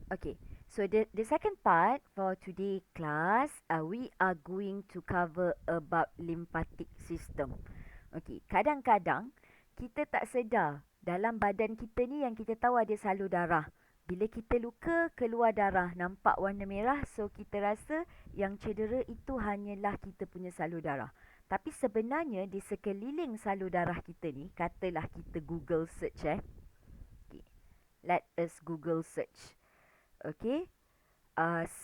Okay, so the second part for today class, we are going to cover about lymphatic system. Okay, kadang-kadang kita tak sedar dalam badan kita ni yang kita tahu ada salur darah. Bila kita luka, keluar darah, nampak warna merah, so kita rasa yang cedera itu hanyalah kita punya salur darah. Tapi sebenarnya di sekeliling salur darah kita ni, katalah kita Google search Okay, let us Google search. Okay,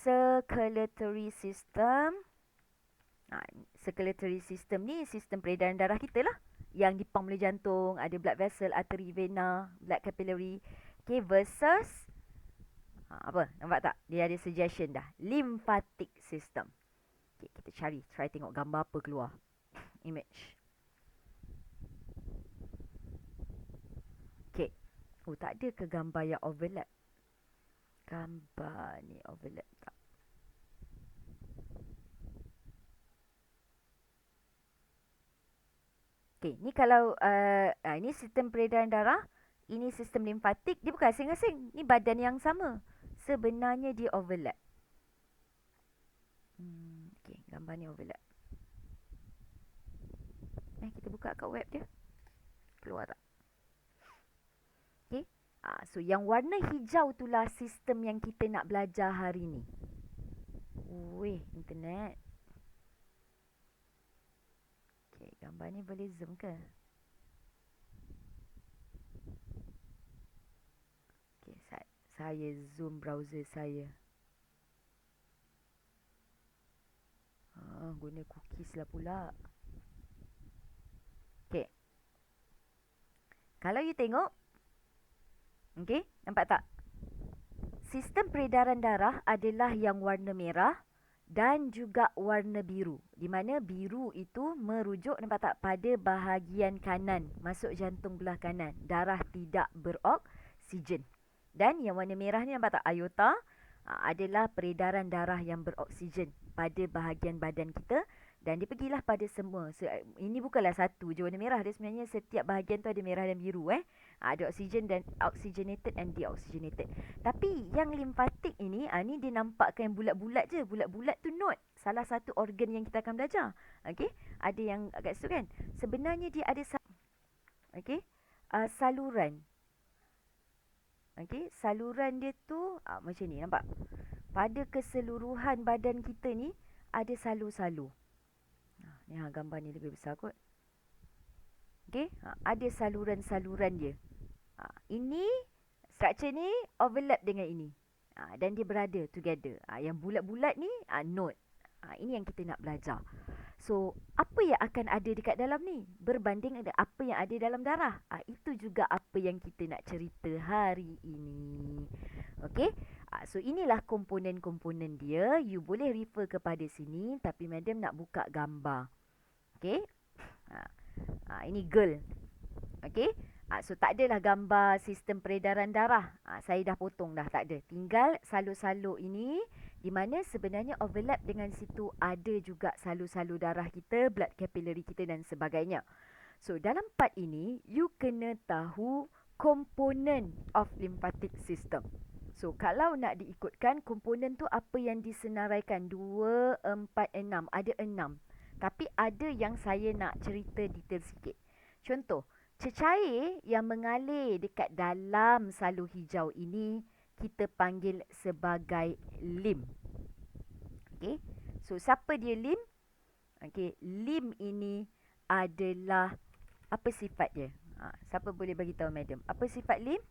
circulatory system. Circulatory system ni sistem peredaran darah kita lah. Yang dipump oleh jantung, ada blood vessel, artery, vena, blood capillary. Okay, versus apa? Nampak tak? Dia ada suggestion dah. Lymphatic system. Okay, kita cari. Try tengok gambar apa keluar. Image. Okay. Oh, tak ada ke gambar yang overlap? Gambar ni overlap tak? Okay, ni kalau ini sistem peredaran darah, ini sistem limfatik, dia bukan asing-asing. Ni badan yang sama. Sebenarnya dia overlap. Okay, gambar ni overlap. Kita buka kat web dia. Keluar tak? Okay. So yang warna hijau itulah sistem yang kita nak belajar hari ni. Weh, internet. Okay, gambar ni boleh zoom ke? Okay, saya zoom browser saya. Guna cookies lah pula. Okay. Kalau you tengok, okay, nampak tak? Sistem peredaran darah adalah yang warna merah dan juga warna biru. Di mana biru itu merujuk, nampak tak, pada bahagian kanan, masuk jantung belah kanan. Darah tidak beroksigen. Dan yang warna merah ni nampak tak, aorta, adalah peredaran darah yang beroksigen pada bahagian badan kita. Dan dia pergilah pada semua. So, ini bukanlah satu je warna merah. Dia sebenarnya setiap bahagian tu ada merah dan biru. Ada oksigen dan oxygenated and deoxygenated. Tapi yang limfatik ini, ni dia nampakkan yang bulat-bulat je. Bulat-bulat tu node. Salah satu organ yang kita akan belajar. Okay. Ada yang agak situ kan. Sebenarnya dia ada okay, saluran. Okay. Saluran dia tu macam ni, nampak? Pada keseluruhan badan kita ni ada salur-salur. Ni gambar ni lebih besar kot. Okay, ada saluran-saluran dia. Ini, structure ni overlap dengan ini. Dan dia berada together. Yang bulat-bulat ni, node. Ini yang kita nak belajar. So, apa yang akan ada dekat dalam ni? Berbanding dengan apa yang ada dalam darah. Itu juga apa yang kita nak cerita hari ini. Okay, so inilah komponen-komponen dia. You boleh refer kepada sini. Tapi madam nak buka gambar. Okay. Ini girl. Okay. So tak adalah gambar sistem peredaran darah. Saya dah potong dah. Tak ada. Tinggal salur-salur ini. Di mana sebenarnya overlap dengan situ ada juga salur-salur darah kita, blood capillary kita dan sebagainya. So dalam part ini, you kena tahu komponen of lymphatic system. So kalau nak diikutkan, komponen tu apa yang disenaraikan? 2, 4, 6. Ada 6. Tapi ada yang saya nak cerita detail sikit. Contoh, cecair yang mengalir dekat dalam salur hijau ini kita panggil sebagai lim. Okay. So, siapa dia lim? Okay. Lim ini adalah apa sifat dia? Siapa boleh bagi tahu madam? Apa sifat lim?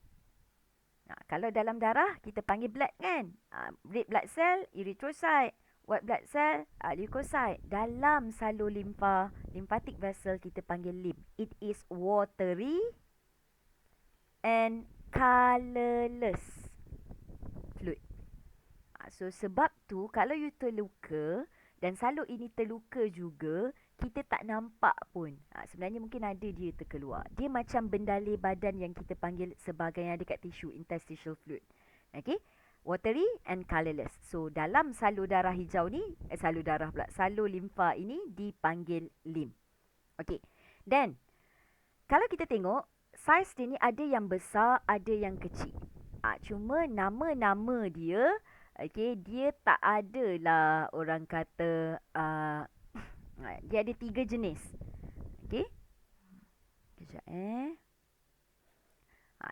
Kalau dalam darah, kita panggil blood kan? Red blood cell, erythrocyte. White blood cell, leukocyte. Dalam salur limfa, lymphatic vessel, kita panggil lim. It is watery and colourless fluid. So, sebab tu, kalau you terluka dan salur ini terluka juga, kita tak nampak pun. Sebenarnya mungkin ada dia terkeluar. Dia macam bendalir badan yang kita panggil sebagai yang ada kat tisu, interstitial fluid. Okay. Watery and colourless. So, dalam salur darah hijau ni, salur limfa ini dipanggil lim. Okay. Then, kalau kita tengok, saiz dia ni ada yang besar, ada yang kecil. Cuma nama-nama dia, okey, dia tak adalah orang kata dia ada 3 jenis. Okey. Kejap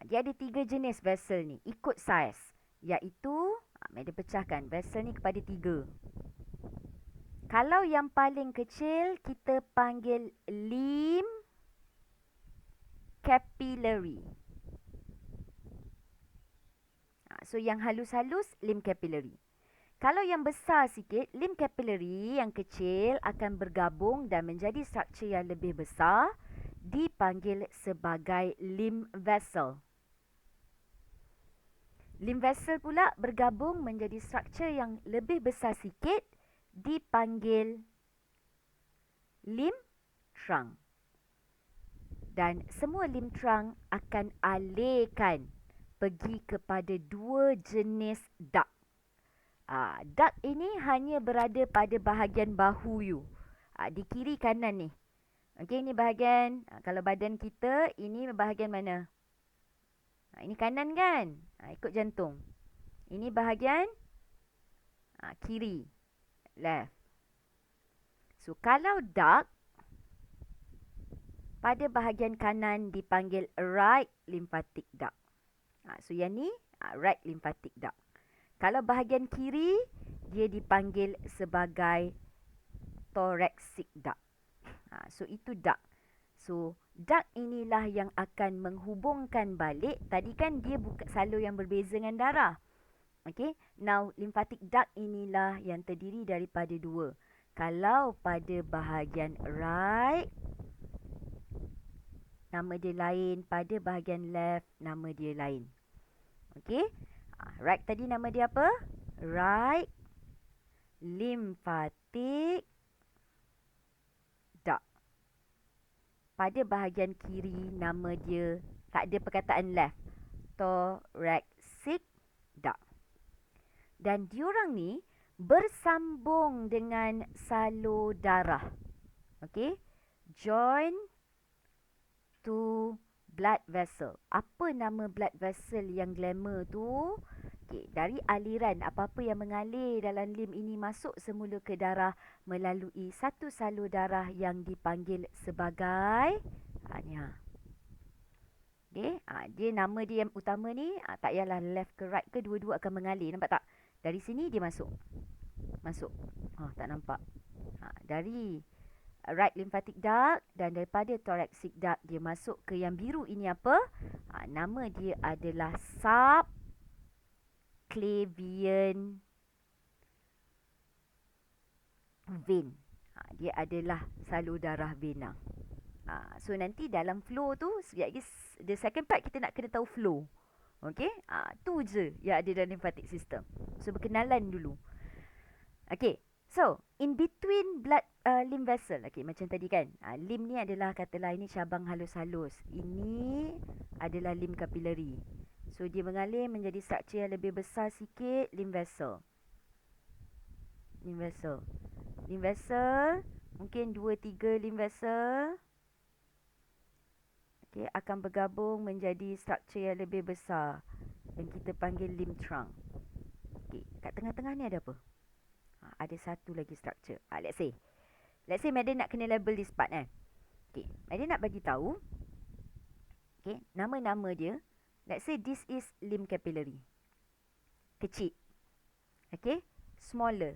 dia ada 3 jenis vessel ni ikut saiz, iaitu dia pecahkan vessel ni kepada 3. Kalau yang paling kecil kita panggil limb capillary. So yang halus-halus limb capillary. Kalau yang besar sikit, limb capillary yang kecil akan bergabung dan menjadi struktur yang lebih besar, dipanggil sebagai limb vessel. Limb vessel pula bergabung menjadi struktur yang lebih besar sikit, dipanggil limb trunk. Dan semua limb trunk akan alihkan pergi kepada 2 jenis duct. Duct ini hanya berada pada bahagian bahu you. Di kiri kanan ni. Okey, ini bahagian, kalau badan kita, ini bahagian mana? Ini kanan kan? Ikut jantung. Ini bahagian kiri. Left. So, kalau duct, pada bahagian kanan dipanggil right lymphatic duct. So, yang ni right lymphatic duct. Kalau bahagian kiri, dia dipanggil sebagai thoracic duct. So, itu duct. So, duct inilah yang akan menghubungkan balik. Tadi kan dia buka salur yang berbeza dengan darah. Okay. Now, lymphatic duct inilah yang terdiri daripada 2. Kalau pada bahagian right, nama dia lain. Pada bahagian left, nama dia lain. Okay. Right tadi nama dia apa? Right lymphatic duct. Pada bahagian kiri, nama dia tak ada perkataan left. Thoracic duct. Dan diorang ni bersambung dengan salur darah. Okay. Join to blood vessel. Apa nama blood vessel yang glamour tu? Okay, dari aliran apa-apa yang mengalir dalam limb ini masuk semula ke darah melalui satu salur darah yang dipanggil sebagai okay, dia nama dia yang utama ni tak payahlah left ke right ke, dua-dua akan mengalir. Nampak tak? Dari sini dia masuk. Tak nampak. Dari right lymphatic duct dan daripada thoracic duct dia masuk ke yang biru ini apa? Nama dia adalah subclavian vein. Dia adalah salur darah vena. So nanti dalam flow tu, the second part kita nak kena tahu flow. Okay, tu je yang ada dalam lymphatic system. So berkenalan dulu. Okay. So, in between blood limb vessel. Okay, macam tadi kan. Limb ni adalah, katalah ini cabang halus-halus. Ini adalah limb capillary. So, dia mengalir menjadi struktur yang lebih besar sikit, limb vessel. Limb vessel. Limb vessel, mungkin 2-3 limb vessel. Okay, akan bergabung menjadi struktur yang lebih besar. Yang kita panggil limb trunk. Okay, kat tengah-tengah ni ada apa? Ada satu lagi structure. Let's say Madam nak kena label this part Okay, Madam nak bagi tahu. Okay, nama-nama dia. Let's say this is limb capillary. Kecil. Okay, smaller.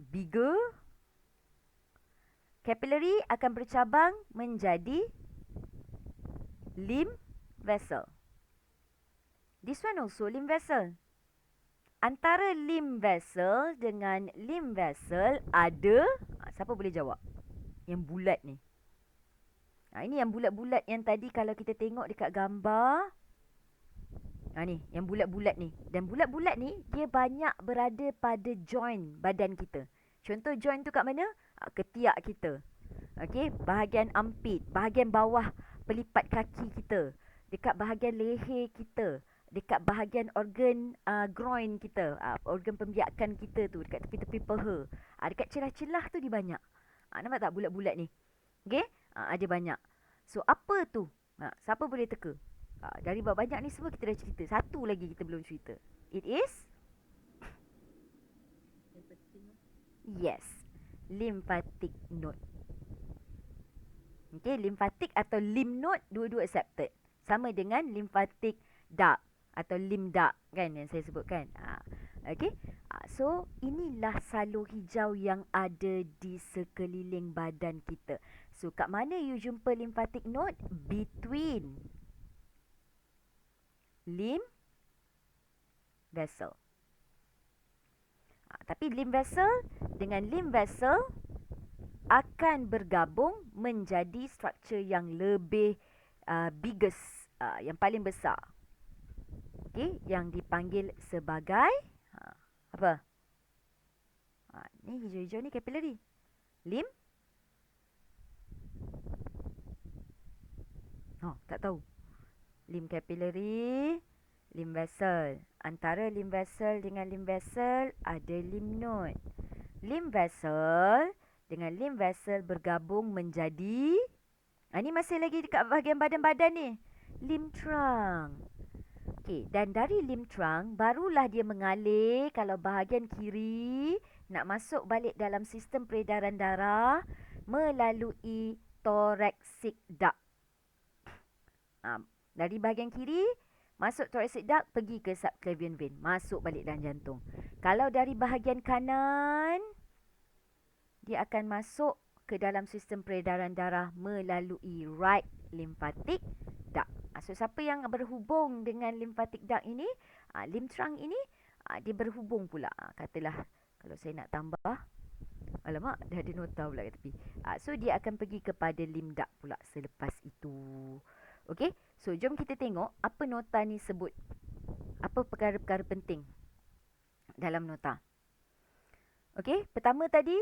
Bigger. Capillary akan bercabang menjadi limb vessel. This one also limb vessel. Antara limb vessel dengan limb vessel ada, siapa boleh jawab? Yang bulat ni. Ini yang bulat-bulat yang tadi kalau kita tengok dekat gambar. Ni, yang bulat-bulat ni. Dan bulat-bulat ni, dia banyak berada pada joint badan kita. Contoh joint tu kat mana? Ketiak kita. Okay, bahagian armpit, bahagian bawah pelipat kaki kita. Dekat bahagian leher kita. Dekat bahagian organ groin kita, organ pembiakan kita tu, dekat tepi-tepi peha. Dekat celah-celah tu dia banyak. Nampak tak bulat-bulat ni? Okay? Ada banyak. So, apa tu Siapa boleh teka? Dari banyak ni semua kita dah cerita. Satu lagi kita belum cerita. It is? Yes. Lymphatic node. Okay, lymphatic atau lymph node dua-dua accepted. Sama dengan lymphatic duct atau lymph duct kan yang saya sebutkan. Okay. So, inilah salur hijau yang ada di sekeliling badan kita. So, kat mana you jumpa lymphatic node? Between lymph vessel. Tapi lymph vessel dengan lymph vessel akan bergabung menjadi struktur yang lebih biggest, yang paling besar. Okay, yang dipanggil sebagai apa? Ni hijau-hijau ni capillary. Lymph? Tak tahu. Lymph capillary, lymph vessel. Antara lymph vessel dengan lymph vessel ada lymph node. Lymph vessel dengan lymph vessel bergabung menjadi, ni masih lagi dekat bahagian badan-badan ni, lymph trunk. Okey, dan dari lymph trunk barulah dia mengalir kalau bahagian kiri nak masuk balik dalam sistem peredaran darah melalui thoracic duct. Dari bahagian kiri masuk thoracic duct pergi ke subclavian vein, masuk balik dalam jantung. Kalau dari bahagian kanan dia akan masuk ke dalam sistem peredaran darah melalui right lymphatic duct. So, siapa yang berhubung dengan lymphatic duct ini, lymph trunk ini, dia berhubung pula. Katalah, kalau saya nak tambah, alamak, dah ada nota pula kat tepi. So, dia akan pergi kepada lymph duct pula selepas itu. Okey, so jom kita tengok apa nota ni sebut. Apa perkara-perkara penting dalam nota. Okey, pertama tadi,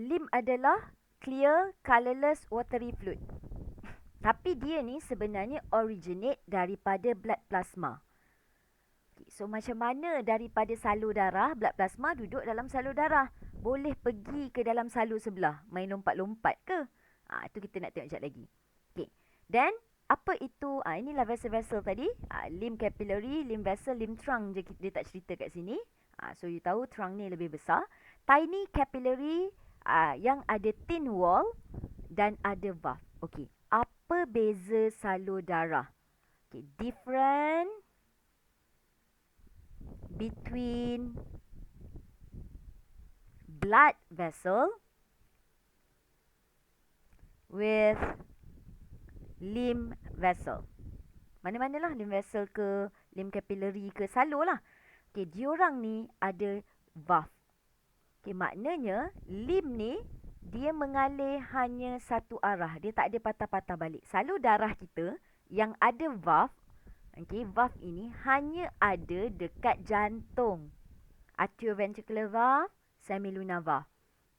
lymph adalah clear, colourless, watery fluid. Tapi dia ni sebenarnya originate daripada blood plasma. Okay, so macam mana daripada salur darah, blood plasma duduk dalam salur darah? Boleh pergi ke dalam salur sebelah, main lompat-lompat ke? Itu kita nak tengok sekejap lagi. Okay, then apa itu? Inilah vessel-vessel tadi. Lymph capillary, lymph vessel, lymph trunk je dia tak cerita kat sini. So you tahu trunk ni lebih besar. Tiny capillary yang ada thin wall dan ada valve. Okay, apa beza salur darah? Okay, different between blood vessel with lymph vessel. Mana-manalah lymph vessel ke, lymph capillary ke, salur lah. Okay, diorang ni ada valve. Okay, maknanya lymph ni dia mengalir hanya satu arah. Dia tak ada patah-patah balik. Salur darah kita yang ada valve, okay, valve ini hanya ada dekat jantung. Atrioventricular valve, semilunar valve.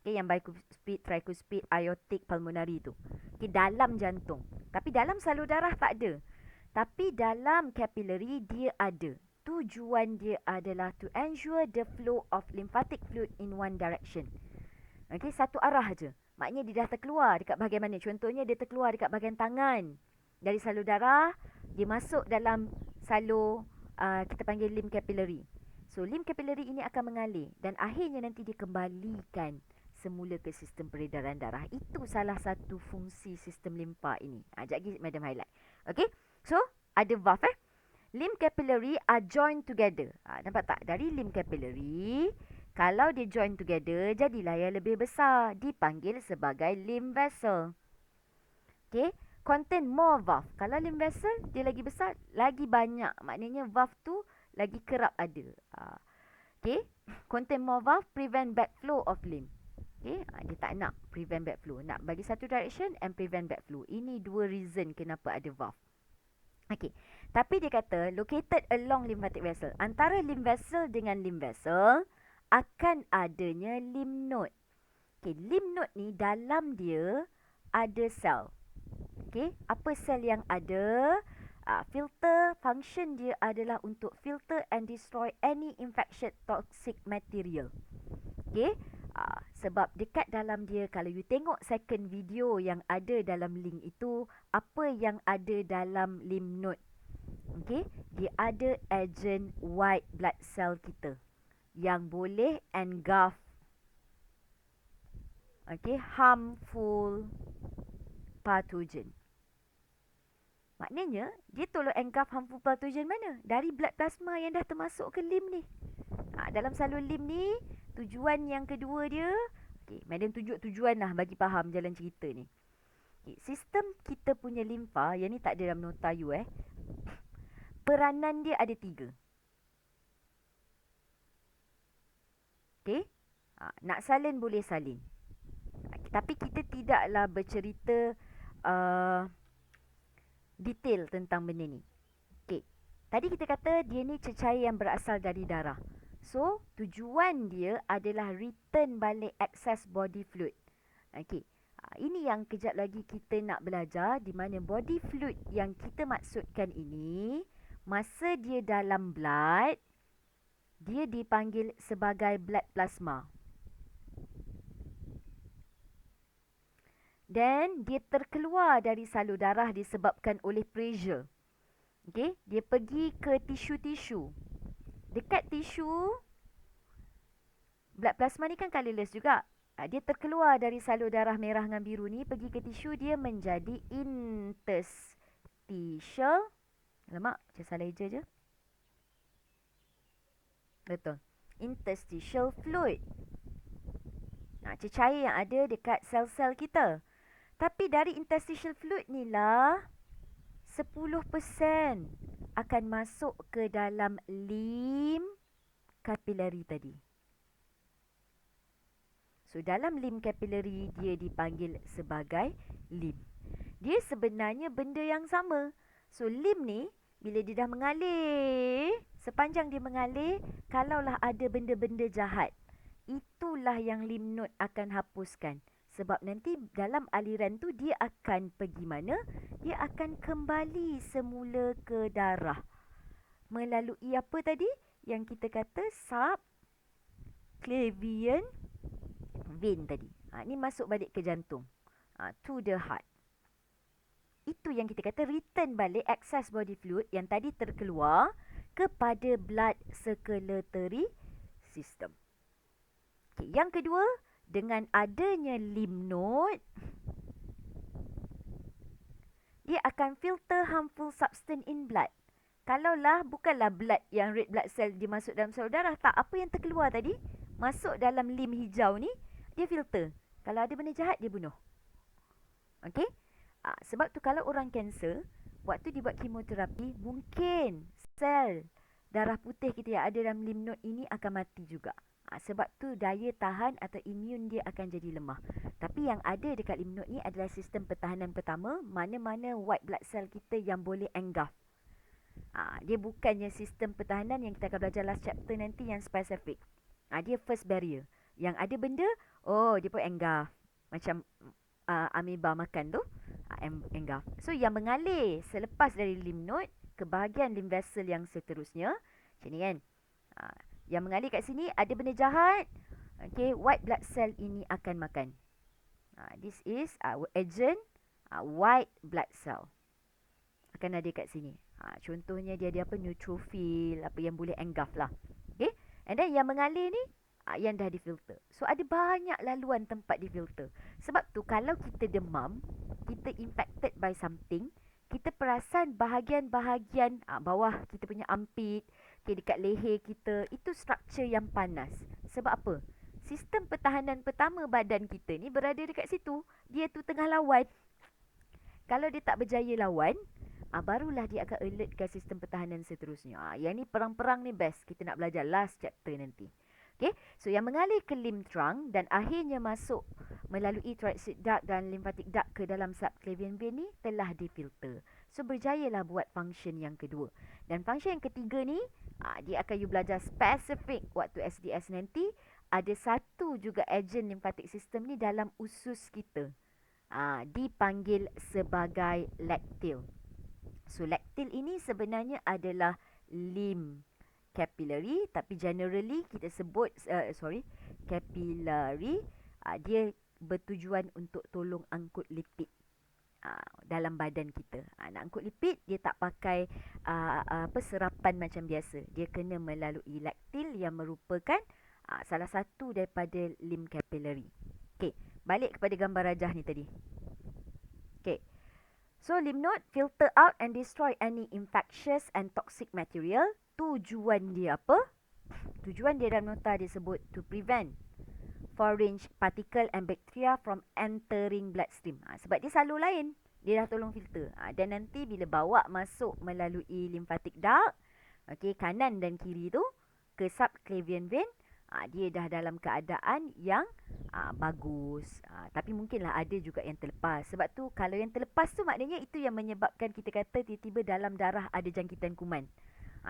Okay, yang bicuspid, tricuspid, aortic, pulmonary tu. Okay, dalam jantung. Tapi dalam salur darah tak ada. Tapi dalam capillary dia ada. Tujuan dia adalah to ensure the flow of lymphatic fluid in one direction. Okay, satu arah aja. Maknanya dia dah terkeluar dekat bahagian mana? Contohnya dia terkeluar dekat bahagian tangan. Dari salur darah, dia masuk dalam salur, kita panggil lymph capillary. So, lymph capillary ini akan mengalir dan akhirnya nanti dikembalikan semula ke sistem peredaran darah. Itu salah satu fungsi sistem limfa ini. Sekejap lagi Madam highlight. Okay, so ada valve Lymph capillary are joined together. Nampak tak? Dari lymph capillary, kalau dia join together, jadilah yang lebih besar. Dipanggil sebagai lymph vessel. Okay. Contain more valve. Kalau lymph vessel, dia lagi besar, lagi banyak. Maknanya valve tu lagi kerap ada. Okay. Contain more valve, prevent backflow of lymph. Okay. Dia tak nak prevent backflow. Nak bagi satu direction and prevent backflow. Ini dua reason kenapa ada valve. Okay. Tapi dia kata located along lymphatic vessel. Antara lymph vessel dengan lymph vessel akan adanya lymph node. Okay, lymph node ni dalam dia ada sel. Okay, apa sel yang ada? Filter, function dia adalah untuk filter and destroy any infectious toxic material. Okay, Sebab dekat dalam dia, kalau you tengok second video yang ada dalam link itu, apa yang ada dalam lymph node. Okay, dia ada agent white blood cell kita yang boleh engulf harmful pathogen. Maknanya, dia tolong engulf harmful pathogen mana? Dari blood plasma yang dah termasuk ke lymph ni. Dalam salur lymph ni, tujuan yang kedua dia, madam tunjuk tujuan lah bagi faham jalan cerita ni. Sistem kita punya limfa, yang ni tak ada dalam nota you peranan dia ada 3. Nak salin boleh salin. Tapi kita tidaklah bercerita detail tentang benda ni. Tadi kita kata dia ni cecair yang berasal dari darah. So, tujuan dia adalah return balik excess body fluid. Ini yang kejap lagi kita nak belajar, di mana body fluid yang kita maksudkan ini, masa dia dalam blood, dia dipanggil sebagai blood plasma. Dan dia terkeluar dari salur darah disebabkan oleh pressure. Dia pergi ke tisu-tisu. Dekat tisu, blood plasma ni kan colourless juga. Dia terkeluar dari salur darah merah dengan biru ni, pergi ke tisu, dia menjadi interstitial. Alamak, macam salah eja je. Betul. Interstitial fluid. Cecair yang ada dekat sel-sel kita. Tapi dari interstitial fluid ni lah, 10% akan masuk ke dalam lymph capillary tadi. So, dalam lymph capillary, dia dipanggil sebagai lymph. Dia sebenarnya benda yang sama. So, lymph ni, bila dia dah mengalir, sepanjang dia mengalir, kalaulah ada benda-benda jahat, itulah yang lymph node akan hapuskan. Sebab nanti dalam aliran tu dia akan pergi mana? Dia akan kembali semula ke darah. Melalui apa tadi? Yang kita kata subclavian vein tadi. Ni masuk balik ke jantung. To the heart. Itu yang kita kata return balik excess body fluid yang tadi terkeluar kepada blood circulatory system. Yang kedua, dengan adanya lymph node, dia akan filter harmful substance in blood. Kalaulah bukanlah blood yang red blood cell dia masuk dalam salur darah, tak, apa yang terkeluar tadi masuk dalam lymph hijau ni, dia filter. Kalau ada benda jahat, dia bunuh. Sebab tu kalau orang kanser, waktu dia buat kemoterapi, mungkin sel darah putih kita yang ada dalam lymph node ini akan mati juga. Sebab tu daya tahan atau imun dia akan jadi lemah. Tapi yang ada dekat lymph node ni adalah sistem pertahanan pertama, mana-mana white blood cell kita yang boleh engulf. Dia bukannya sistem pertahanan yang kita akan belajar last chapter nanti yang spesifik. Dia first barrier. Yang ada benda, dia pun engulf. Macam amoeba makan tu, engulf. So yang mengalir selepas dari lymph node ke bahagian lymph vessel yang seterusnya, macam ni kan. Yang mengalir kat sini ada benda jahat, white blood cell ini akan makan. This is agent white blood cell. Akan ada kat sini. Contohnya dia ada apa, neutrophil, apa yang boleh engulf lah. And then yang mengalir ni, yang dah difilter. So ada banyak laluan tempat difilter. Sebab tu kalau kita demam, kita infected by something, kita perasan bahagian-bahagian bawah kita punya armpit, dekat leher kita, itu struktur yang panas. Sebab apa? Sistem pertahanan pertama badan kita ni berada dekat situ. Dia tu tengah lawan. Kalau dia tak berjaya lawan, barulah dia akan alertkan sistem pertahanan seterusnya. Yang ni perang-perang ni best. Kita nak belajar last chapter nanti. So yang mengalir ke lymph trunk dan akhirnya masuk melalui thoracic duct dan lymphatic duct ke dalam subclavian vein ni telah difilter. So berjayalah buat function yang kedua. Dan function yang ketiga ni, dia akan you belajar spesifik waktu SDS nanti. Ada satu juga agent lymphatic system ni dalam usus kita. Dipanggil sebagai lactil. So lactil ini sebenarnya adalah lymph capillary, tapi generally kita sebut capillary, dia bertujuan untuk tolong angkut lipid dalam badan kita. Nak angkut lipid, dia tak pakai serapan macam biasa. Dia kena melalui laktil yang merupakan salah satu daripada limb capillary. Okey, balik kepada gambar rajah ni tadi. Okey. So, lymph node filter out and destroy any infectious and toxic material. Tujuan dia apa? Tujuan dia dalam nota disebut to prevent foreign particle and bacteria from entering bloodstream. Sebab dia salur lain. Dia dah tolong filter. Dan nanti bila bawa masuk melalui lymphatic duct, okey, kanan dan kiri tu ke subclavian vein, dia dah dalam keadaan yang bagus. Tapi mungkinlah ada juga yang terlepas. Sebab tu kalau yang terlepas tu maknanya itu yang menyebabkan kita kata tiba-tiba dalam darah ada jangkitan kuman.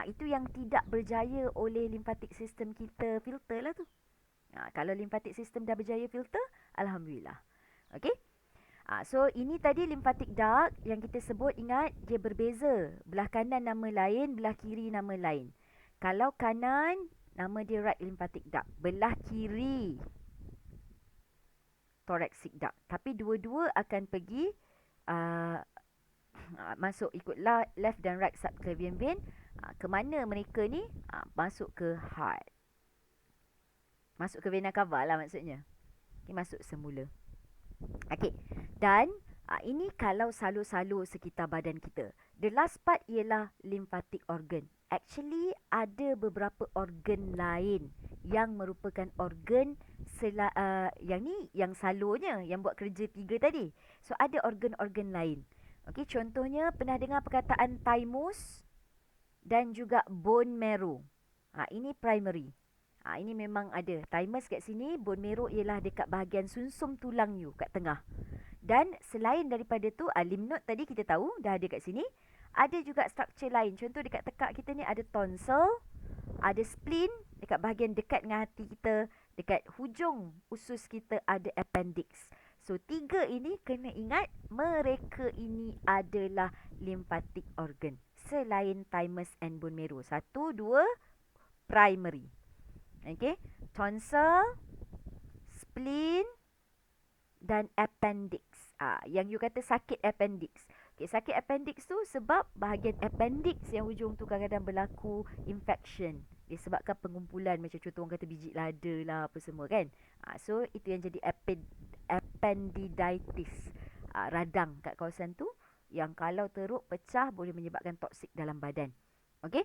Itu yang tidak berjaya oleh lymphatic system kita filter lah tu. Kalau lymphatic system dah berjaya filter, alhamdulillah. Okey. So ini tadi lymphatic duct yang kita sebut, ingat dia berbeza. Belah kanan nama lain, belah kiri nama lain. Kalau kanan, nama dia right lymphatic duct. Belah kiri, thoracic duct. Tapi dua-dua akan pergi masuk ikut left dan right subclavian vein. Ke mana mereka ni? Masuk ke heart. Masuk ke vena cava lah maksudnya. Okay, masuk semula. Okey. Dan ini kalau salur-salur sekitar badan kita. The last part ialah lymphatic organ. Actually ada beberapa organ lain yang merupakan organ yang ni yang salurnya, yang buat kerja 3 tadi. So ada organ-organ lain. Okey, contohnya pernah dengar perkataan thymus dan juga bone marrow. Ini primary. Ini memang ada. Thymus kat sini, bone marrow ialah dekat bahagian sumsum tulang you kat tengah. Dan selain daripada tu, lymph node tadi kita tahu dah ada kat sini. Ada juga struktur lain. Contoh dekat tekak kita ni ada tonsil, ada spleen, dekat bahagian dekat dengan hati kita, dekat hujung usus kita ada appendix. So 3 ini kena ingat, mereka ini adalah lymphatic organ. Selain thymus and bone marrow. 1, 2, primary. Okay, tonsil, spleen dan appendix. Yang you kata sakit appendix. Okay, sakit appendix tu sebab bahagian appendix yang hujung tu kadang-kadang berlaku infection. Disebabkan pengumpulan macam contoh orang kata biji lada lah apa semua kan. So itu yang jadi appendiditis. Radang kat kawasan tu yang kalau teruk pecah boleh menyebabkan toksik dalam badan. Okay.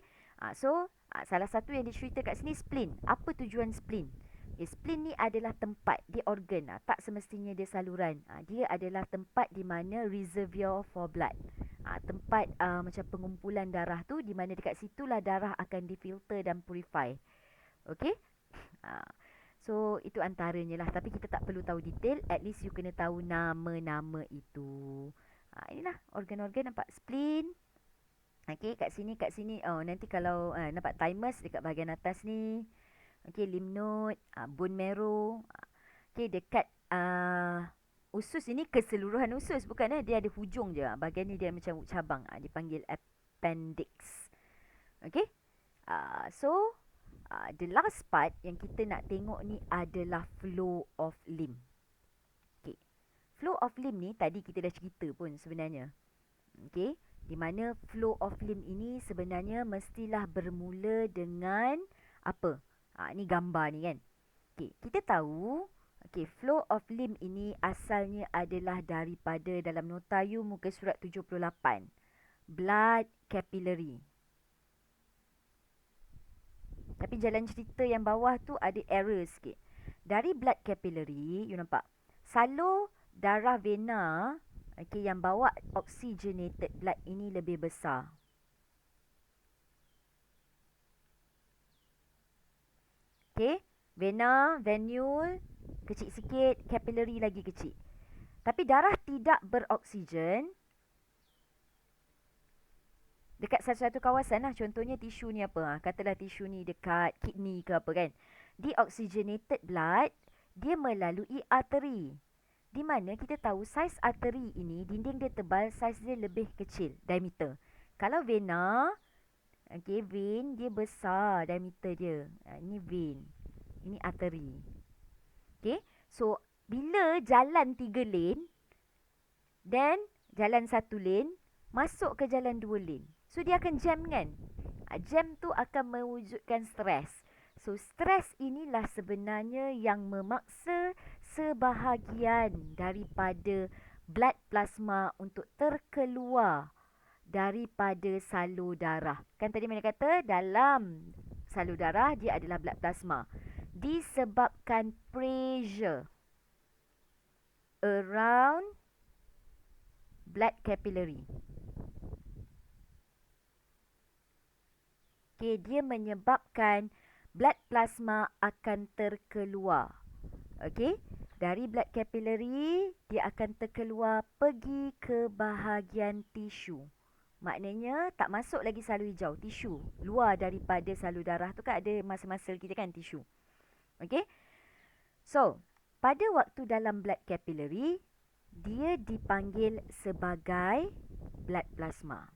So salah satu yang dicerita kat sini spleen. Apa tujuan spleen? Spleen ni adalah tempat, dia organ. Tak semestinya dia saluran. Dia adalah tempat di mana reservoir for blood. Tempat macam pengumpulan darah tu, di mana dekat situlah darah akan difilter dan purify. Okay. So itu antaranya lah. Tapi kita tak perlu tahu detail. At least you kena tahu nama-nama itu. Inilah organ-organ, nampak spleen. Okey, kat sini. Oh, nanti kalau nampak thymus dekat bahagian atas ni. Okey, lymph node, bone marrow. Okey, dekat usus ini keseluruhan usus, bukan dia ada hujung je. Bahagian ni dia macam cabang. Dipanggil appendix. Okey. So the last part yang kita nak tengok ni adalah flow of lymph. Okey. Flow of lymph ni tadi kita dah cerita pun sebenarnya. Okey. Di mana flow of lymph ini sebenarnya mestilah bermula dengan apa? Ni gambar ni kan. Okey, kita tahu flow of lymph ini asalnya adalah daripada dalam nota you muka surat 78. Blood capillary. Tapi jalan cerita yang bawah tu ada error sikit. Dari blood capillary, you nampak salur darah vena yang bawa oxygenated blood ini lebih besar. Vena, venule kecil sikit, capillary lagi kecil. Tapi darah tidak beroksigen dekat satu-satu kawasan lah. Contohnya tisu ni apa? Katalah tisu ni dekat kidney ke apa kan. Deoxygenated blood, dia melalui arteri. Di mana kita tahu saiz arteri ini, dinding dia tebal, saiz dia lebih kecil, diameter. Kalau vena, vein dia besar diameter dia. Ini vein, ini arteri. Okay. So, bila jalan 3 lane, then jalan 1 lane, masuk ke jalan 2 lane. So, dia akan jam kan? Jam tu akan mewujudkan stres. So, stres inilah sebenarnya yang memaksa sebahagian daripada blood plasma untuk terkeluar daripada salur darah. Kan tadi mana kata dalam salur darah dia adalah blood plasma. Disebabkan pressure around blood capillary. Okay, dia menyebabkan blood plasma akan terkeluar. Okay, dari blood capillary dia akan terkeluar pergi ke bahagian tisu. Maknanya tak masuk lagi salur hijau, tisu. Luar daripada salur darah tu kan ada muscle-muscle kita kan, tisu. Okay. So, pada waktu dalam blood capillary, dia dipanggil sebagai blood plasma.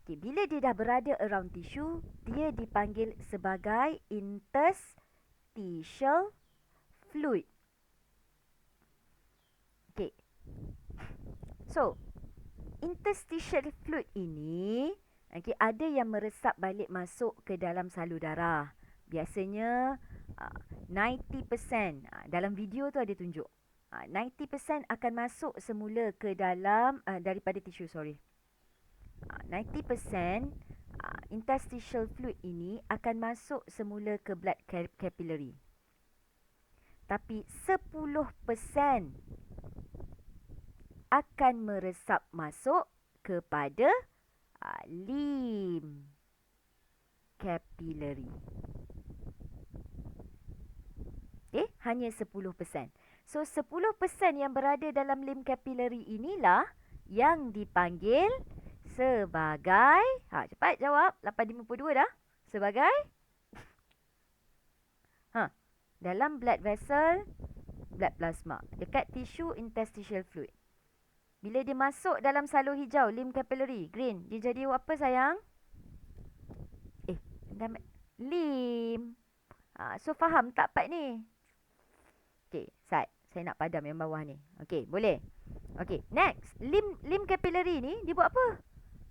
Okay, bila dia dah berada around tisu, dia dipanggil sebagai interstitial fluid. Okay. So, interstitial fluid ini ada yang meresap balik masuk ke dalam salur darah. Biasanya 90%, dalam video tu ada tunjuk. 90% akan masuk semula ke dalam daripada tisu, 90% interstitial fluid ini akan masuk semula ke blood capillary. Tapi 10% akan meresap masuk kepada limb capillary. Okay, hanya 10%. So 10% yang berada dalam limb capillary inilah yang dipanggil sebagai, cepat jawab, 8.52 dah. Sebagai dalam blood vessel, blood plasma dekat tisu interstitial fluid. Bila dia masuk dalam salur hijau, limb capillary, green, dia jadi apa sayang? Limb. So faham tak part ni? Okay, Sat, saya nak padam yang bawah ni. Okay, boleh. Okay, next. Limb capillary ni dia buat apa?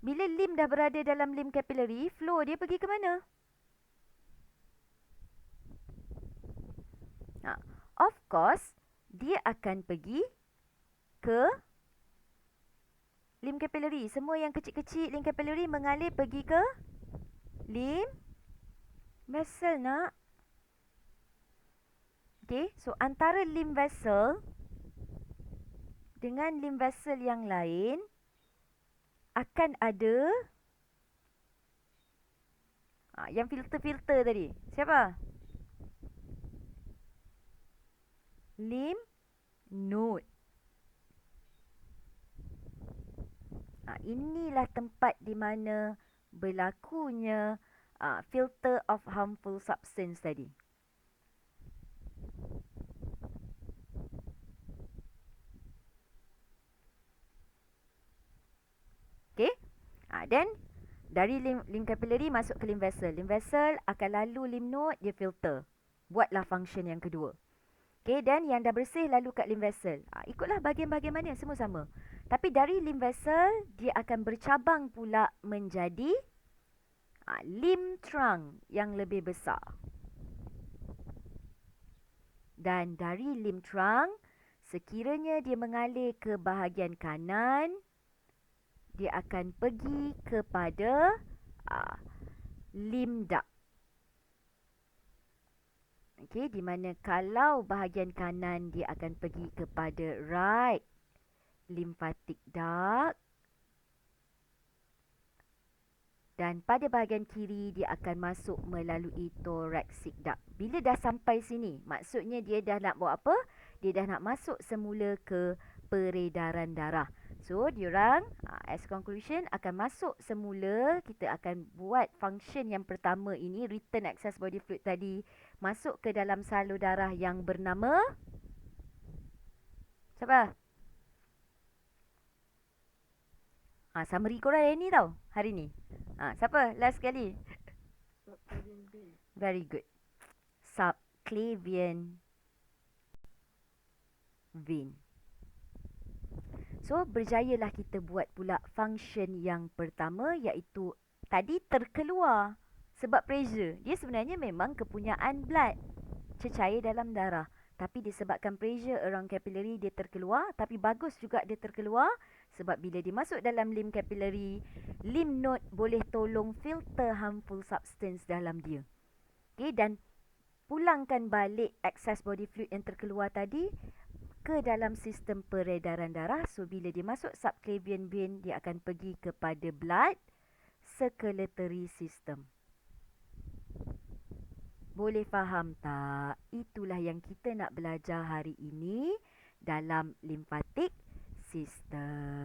Bila limb dah berada dalam limb capillary, flow dia pergi ke mana? Of course, dia akan pergi ke limb capillary. Semua yang kecil-kecil limb capillary mengalir pergi ke limb vessel nak. Okay, so antara limb vessel dengan limb vessel yang lain akan ada yang filter-filter tadi. Siapa? Lymph node. Inilah tempat di mana berlakunya filter of harmful substance tadi. Okay. Then dari limb capillary masuk ke limb vessel. Limb vessel akan lalu lymph node, dia filter. Buatlah function yang kedua. Okay, dan yang dah bersih lalu kat limb vessel. Ikutlah bahagian-bahagian mana, semua sama. Tapi dari limb vessel, dia akan bercabang pula menjadi limb trunk yang lebih besar. Dan dari limb trunk, sekiranya dia mengalir ke bahagian kanan, dia akan pergi kepada limb duct. Okey, di mana kalau bahagian kanan dia akan pergi kepada right lymphatic duct, dan pada bahagian kiri dia akan masuk melalui thoracic duct. Bila dah sampai sini, maksudnya dia dah nak buat apa? Dia dah nak masuk semula ke peredaran darah. So, diorang as conclusion akan masuk semula. Kita akan buat function yang pertama ini, return excess body fluid tadi, masuk ke dalam salur darah yang bernama siapa? Summary korang yang ni tau hari ni. Siapa last sekali? Very good. Subclavian vein. So, berjayalah kita buat pula function yang pertama iaitu tadi terkeluar sebab pressure. Dia sebenarnya memang kepunyaan blood, cecair dalam darah. Tapi disebabkan pressure around capillary dia terkeluar. Tapi bagus juga dia terkeluar sebab bila dia masuk dalam lymph capillary, lymph node boleh tolong filter harmful substance dalam dia. Okay, dan pulangkan balik excess body fluid yang terkeluar tadi ke dalam sistem peredaran darah. So, bila dia masuk subclavian vein, dia akan pergi kepada blood circulatory system. Boleh faham tak? Itulah yang kita nak belajar hari ini dalam lymphatic system.